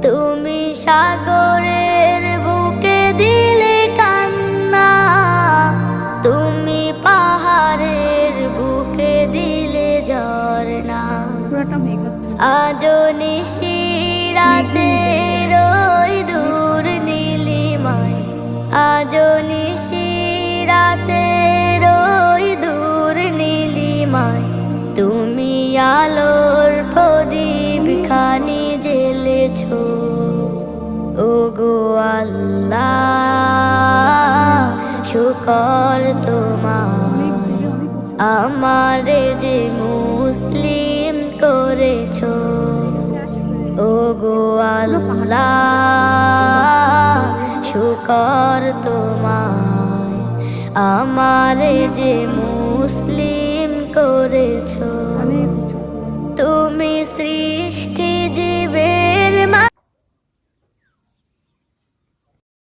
তুমি সাগরের বুকে দিলে কান্না, তুমি পাহাড়ের বুকে দিলে ঝরনা। আজো নিশিরাতে রই দূর নীলিমায়, আজো নিশিরাতে রই দূর নীলিমায়, তুমি আলোর প্রদীপ খানি জ্বেলেছ। ওগো আল্লাহ শুকর তোমার, আমারে যে মুসলিম করেছ। ওগো আল্লাহ শুকর তোমার, আমারে যে মুসলিম করেছ।